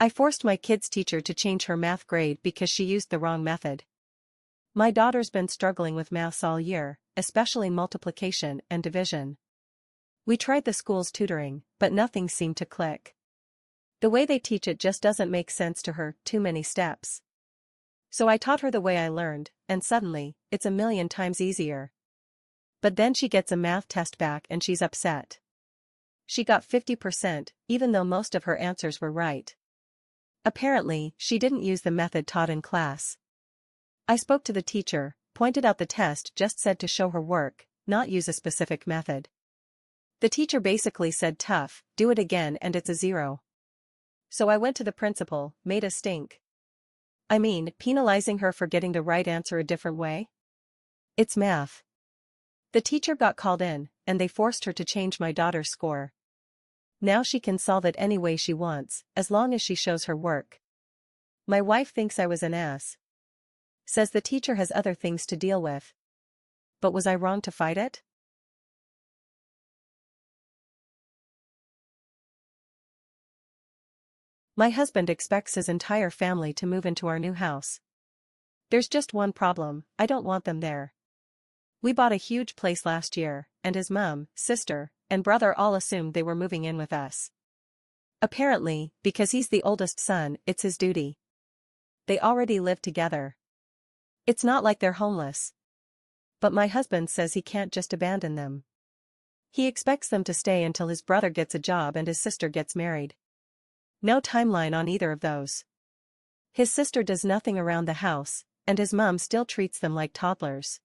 I forced my kid's teacher to change her math grade because she used the wrong method. My daughter's been struggling with maths all year, especially multiplication and division. We tried the school's tutoring, but nothing seemed to click. The way they teach it just doesn't make sense to her, too many steps. So I taught her the way I learned, and suddenly, it's a million times easier. But then she gets a math test back and she's upset. She got 50%, even though most of her answers were right. Apparently, she didn't use the method taught in class. I spoke to the teacher, pointed out the test just said to show her work, not use a specific method. The teacher basically said tough, do it again and it's a 0. So I went to the principal, made a stink. I mean, penalizing her for getting the right answer a different way? It's math. The teacher got called in, and they forced her to change my daughter's score. Now she can solve it any way she wants, as long as she shows her work. My wife thinks I was an ass. Says the teacher has other things to deal with. But was I wrong to fight it? My husband expects his entire family to move into our new house. There's just one problem, I don't want them there. We bought a huge place last year, and his mom, sister, and brother all assumed they were moving in with us. Apparently, because he's the oldest son, it's his duty. They already live together. It's not like they're homeless. But my husband says he can't just abandon them. He expects them to stay until his brother gets a job and his sister gets married. No timeline on either of those. His sister does nothing around the house, and his mom still treats them like toddlers.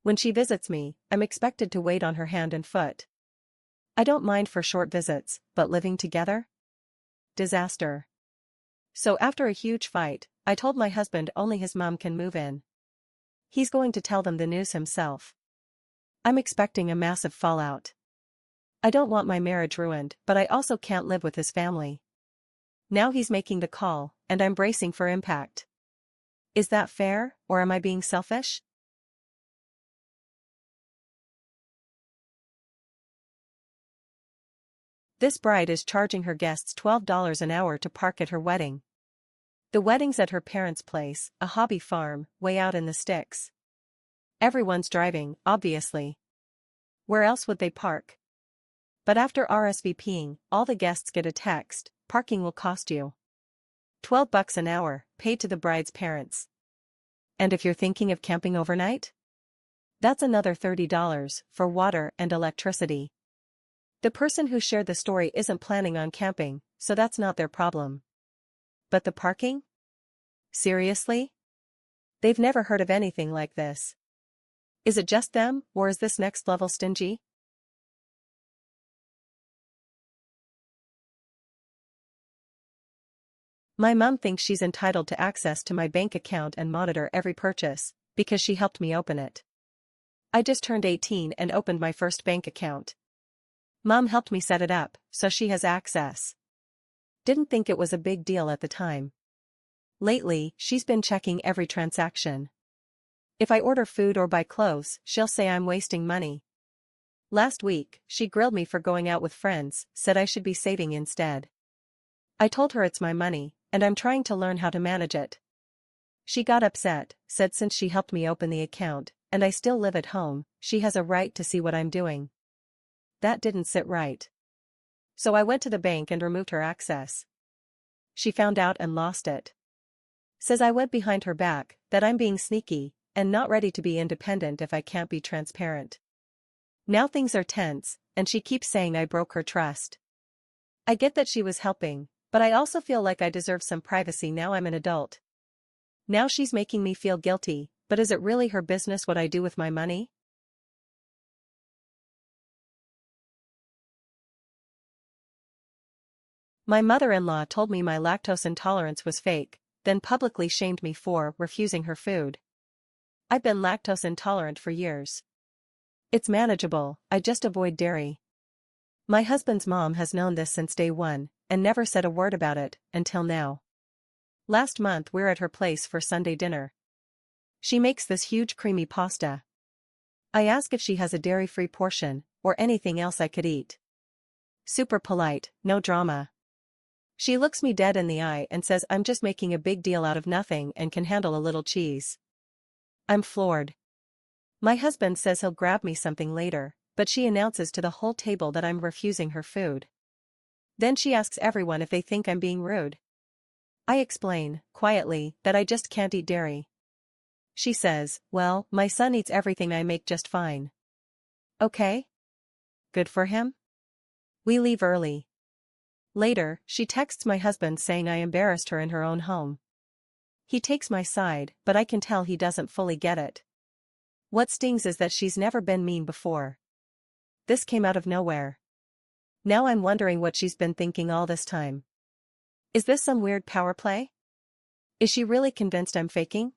When she visits me, I'm expected to wait on her hand and foot. I don't mind for short visits, but living together? Disaster. So after a huge fight, I told my husband only his mom can move in. He's going to tell them the news himself. I'm expecting a massive fallout. I don't want my marriage ruined, but I also can't live with his family. Now he's making the call, and I'm bracing for impact. Is that fair, or am I being selfish? This bride is charging her guests $12 an hour to park at her wedding. The wedding's at her parents' place, a hobby farm, way out in the sticks. Everyone's driving, obviously. Where else would they park? But after RSVPing, all the guests get a text, parking will cost you $12 an hour, paid to the bride's parents. And if you're thinking of camping overnight? That's another $30 for water and electricity. The person who shared the story isn't planning on camping, so that's not their problem. But the parking? Seriously? They've never heard of anything like this. Is it just them, or is this next level stingy? My mom thinks she's entitled to access to my bank account and monitor every purchase, because she helped me open it. I just turned 18 and opened my first bank account. Mom helped me set it up, so she has access. Didn't think it was a big deal at the time. Lately, she's been checking every transaction. If I order food or buy clothes, she'll say I'm wasting money. Last week, she grilled me for going out with friends, said I should be saving instead. I told her it's my money, and I'm trying to learn how to manage it. She got upset, said since she helped me open the account, and I still live at home, she has a right to see what I'm doing. That didn't sit right. So I went to the bank and removed her access. She found out and lost it. Says I went behind her back, that I'm being sneaky, and not ready to be independent if I can't be transparent. Now things are tense, and she keeps saying I broke her trust. I get that she was helping, but I also feel like I deserve some privacy now I'm an adult. Now she's making me feel guilty, but is it really her business what I do with my money? My mother-in-law told me my lactose intolerance was fake, then publicly shamed me for refusing her food. I've been lactose intolerant for years. It's manageable, I just avoid dairy. My husband's mom has known this since day one, and never said a word about it, until now. Last month we're at her place for Sunday dinner. She makes this huge creamy pasta. I ask if she has a dairy-free portion, or anything else I could eat. Super polite, no drama. She looks me dead in the eye and says I'm just making a big deal out of nothing and can handle a little cheese. I'm floored. My husband says he'll grab me something later, but she announces to the whole table that I'm refusing her food. Then she asks everyone if they think I'm being rude. I explain, quietly, that I just can't eat dairy. She says, well, my son eats everything I make just fine. Okay? Good for him? We leave early. Later, she texts my husband saying I embarrassed her in her own home. He takes my side, but I can tell he doesn't fully get it. What stings is that she's never been mean before. This came out of nowhere. Now I'm wondering what she's been thinking all this time. Is this some weird power play? Is she really convinced I'm faking?